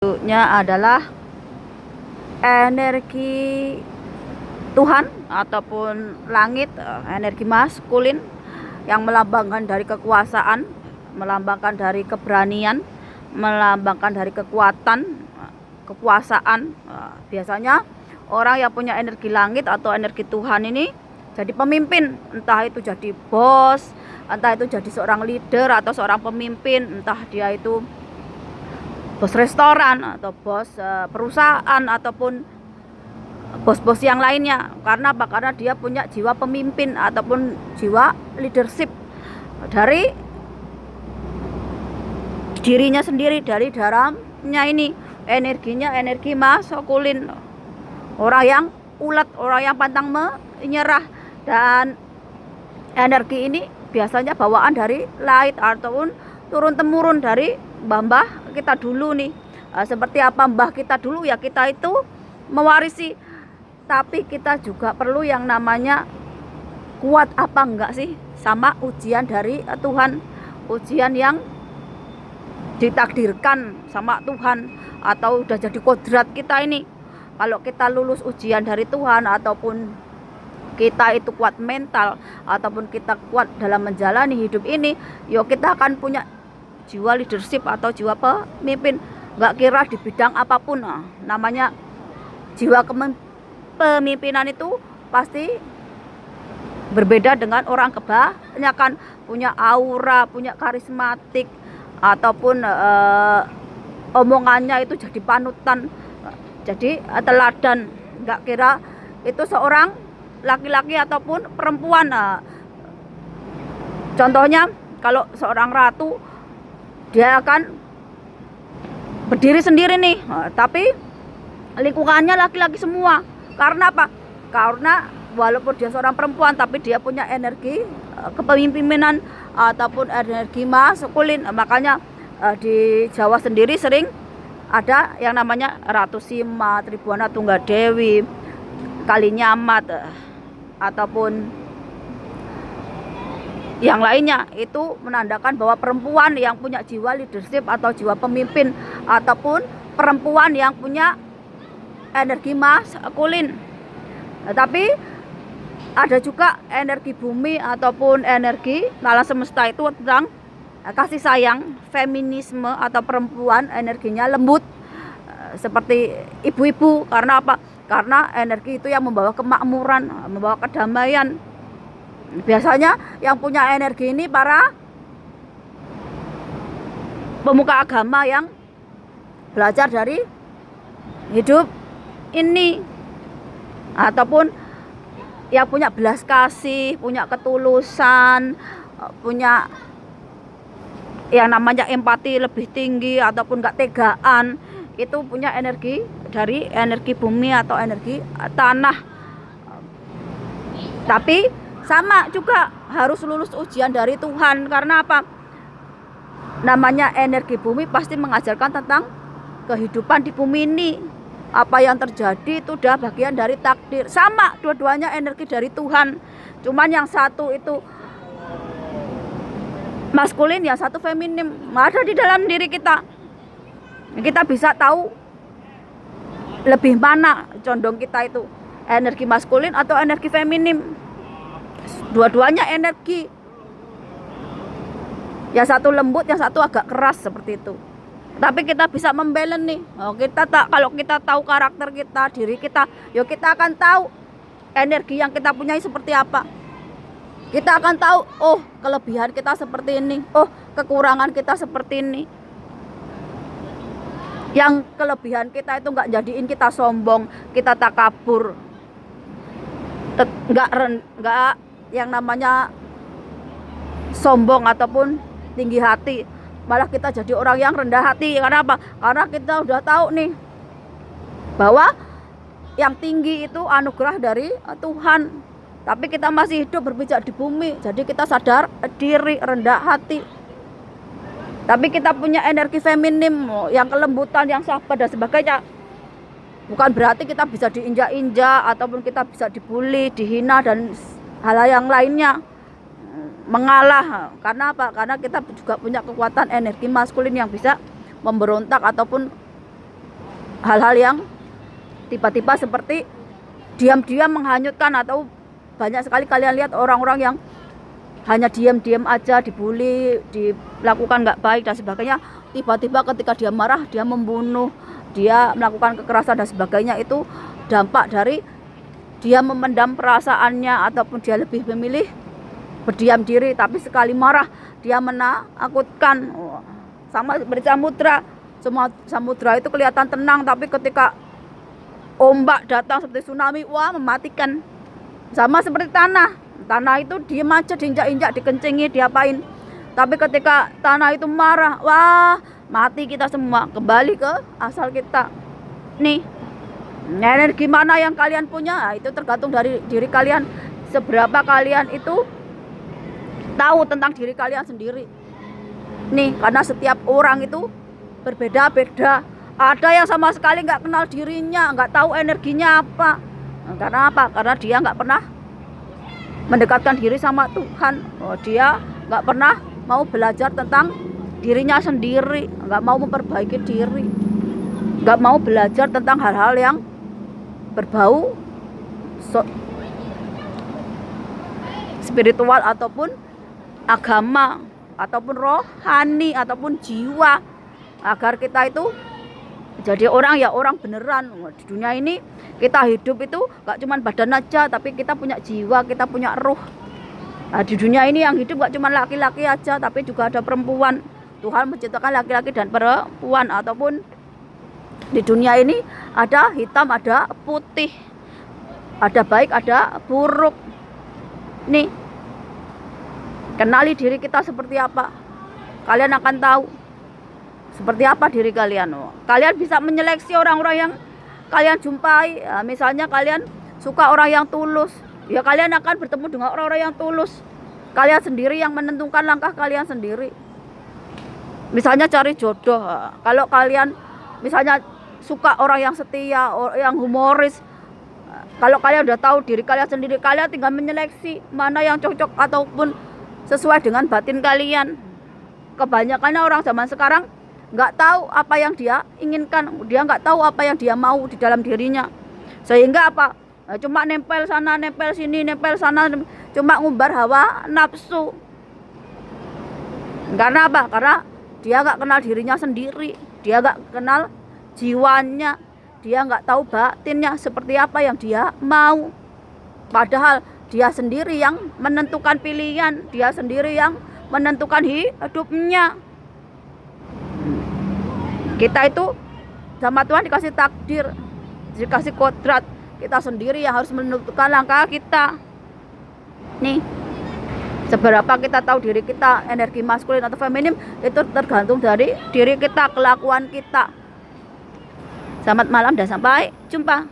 Nya adalah energi Tuhan ataupun langit, energi maskulin yang melambangkan dari kekuasaan, melambangkan dari keberanian, melambangkan dari kekuatan, kekuasaan. Biasanya orang yang punya energi langit atau energi Tuhan ini jadi pemimpin, entah itu jadi bos, entah itu jadi seorang leader atau seorang pemimpin, entah dia itu bos restoran atau bos perusahaan ataupun bos-bos yang lainnya. Karena apa? Karena dia punya jiwa pemimpin ataupun jiwa leadership dari dirinya sendiri, dari dalamnya ini. Energinya energi maskulin, orang yang ulet, orang yang pantang menyerah. Dan energi ini biasanya bawaan dari light ataupun turun temurun dari mbah-mbah kita dulu nih. Seperti apa mbah kita dulu, ya kita itu mewarisi. Tapi kita juga perlu yang namanya kuat apa enggak sih sama ujian dari Tuhan, ujian yang ditakdirkan sama Tuhan atau udah jadi kodrat kita ini. Kalau kita lulus ujian dari Tuhan ataupun kita itu kuat mental ataupun kita kuat dalam menjalani hidup ini, yuk kita akan punya jiwa leadership atau jiwa pemimpin. Nggak kira di bidang apapun, namanya jiwa kepemimpinan itu pasti berbeda dengan orang kebanyakan. Punya aura, punya karismatik, ataupun omongannya itu jadi panutan, jadi teladan. Nggak kira itu seorang laki-laki ataupun perempuan. Contohnya kalau seorang ratu, dia akan berdiri sendiri nih, tapi lingkungannya laki-laki semua. Karena apa? Karena walaupun dia seorang perempuan, tapi dia punya energi kepemimpinan ataupun energi maskulin. Makanya di Jawa sendiri sering ada yang namanya Ratu Sima, Tribuana Tunggadewi, Kalinyamat, ataupun yang lainnya. Itu menandakan bahwa perempuan yang punya jiwa leadership atau jiwa pemimpin, ataupun perempuan yang punya energi maskulin. Tapi ada juga energi bumi ataupun energi alam semesta, itu tentang kasih sayang, feminisme atau perempuan energinya lembut, seperti ibu-ibu. Karena apa? Karena energi itu yang membawa kemakmuran, membawa kedamaian. Biasanya yang punya energi ini para pemuka agama yang belajar dari hidup ini, ataupun yang punya belas kasih, punya ketulusan, punya yang namanya empati lebih tinggi ataupun gak tegaan. Itu punya energi dari energi bumi atau energi tanah. Tapi sama juga harus lulus ujian dari Tuhan. Karena apa? Namanya energi bumi pasti mengajarkan tentang kehidupan di bumi ini. Apa yang terjadi itu udah bagian dari takdir. Sama, dua-duanya energi dari Tuhan. Cuman yang satu itu maskulin, yang satu feminim. Ada di dalam diri kita. Kita bisa tahu lebih mana condong kita itu, energi maskulin atau energi feminim. Dua-duanya energi. Yang satu lembut, yang satu agak keras, seperti itu. Tapi kita bisa membalance nih. Kalau kita tahu karakter kita, diri kita, yuk kita akan tahu energi yang kita punyai seperti apa. Kita akan tahu, oh kelebihan kita seperti ini, oh kekurangan kita seperti ini. Yang kelebihan kita itu nggak jadiin kita sombong, kita takabur, nggak yang namanya sombong ataupun tinggi hati. Malah kita jadi orang yang rendah hati. Karena apa? Karena kita udah tahu nih bahwa yang tinggi itu anugerah dari Tuhan. Tapi kita masih hidup berpijak di bumi, jadi kita sadar diri, rendah hati. Tapi kita punya energi feminim yang kelembutan, yang sabar dan sebagainya. Bukan berarti kita bisa diinjak-injak ataupun kita bisa dibully, dihina dan hal yang lainnya, mengalah. Karena apa? Karena kita juga punya kekuatan energi maskulin yang bisa memberontak ataupun hal-hal yang tiba-tiba seperti diam-diam menghanyutkan, atau banyak sekali kalian lihat orang-orang yang hanya diam-diam aja, dibully, dilakukan nggak baik dan sebagainya, tiba-tiba ketika dia marah dia membunuh, dia melakukan kekerasan dan sebagainya. Itu dampak dari dia memendam perasaannya, ataupun dia lebih memilih berdiam diri. Tapi sekali marah dia menakutkan. Sama seperti samudra, samudra itu kelihatan tenang, tapi ketika ombak datang seperti tsunami, wah, mematikan. Sama seperti tanah itu diem aja, diinjak-injak, dikencingi, diapain. Tapi ketika tanah itu marah, wah, mati kita semua. Kembali ke asal kita. Nih, energi mana yang kalian punya, itu tergantung dari diri kalian. Seberapa kalian itu tahu tentang diri kalian sendiri. Nih, karena setiap orang itu berbeda-beda. Ada yang sama sekali nggak kenal dirinya, nggak tahu energinya apa. Karena apa? Karena dia nggak pernah mendekatkan diri sama Tuhan. Dia nggak pernah mau belajar tentang dirinya sendiri, nggak mau memperbaiki diri, nggak mau belajar tentang hal-hal yang berbau spiritual, ataupun agama, ataupun rohani, ataupun jiwa, agar kita itu jadi orang ya orang beneran. Di dunia ini kita hidup itu gak cuma badan aja, tapi kita punya jiwa, kita punya ruh. Nah, di dunia ini yang hidup gak cuma laki-laki aja, tapi juga ada perempuan. Tuhan menciptakan laki-laki dan perempuan. Ataupun di dunia ini ada hitam, ada putih, ada baik, ada buruk. Nih, kenali diri kita seperti apa, kalian akan tahu seperti apa diri kalian. Kalian bisa menyeleksi orang-orang yang kalian jumpai. Misalnya kalian suka orang yang tulus, ya kalian akan bertemu dengan orang-orang yang tulus. Kalian sendiri yang menentukan langkah kalian sendiri. Misalnya cari jodoh, kalau kalian misalnya suka orang yang setia, orang yang humoris, kalau kalian udah tahu diri kalian sendiri, kalian tinggal menyeleksi mana yang cocok ataupun sesuai dengan batin kalian. Kebanyakan orang zaman sekarang nggak tahu apa yang dia inginkan, dia nggak tahu apa yang dia mau di dalam dirinya, sehingga apa, cuma nempel sana, nempel sini, nempel sana, cuma ngumbar hawa nafsu. Karena apa? Karena dia nggak kenal dirinya sendiri, dia nggak kenal jiwanya, dia nggak tahu batinnya seperti apa yang dia mau. Padahal dia sendiri yang menentukan pilihan, dia sendiri yang menentukan hidupnya. Kita itu sama Tuhan dikasih takdir, dikasih kodrat. Kita sendiri yang harus menentukan langkah kita. Nih, seberapa kita tahu diri kita, energi maskulin atau feminim, itu tergantung dari diri kita, kelakuan kita. Selamat malam dan sampai jumpa.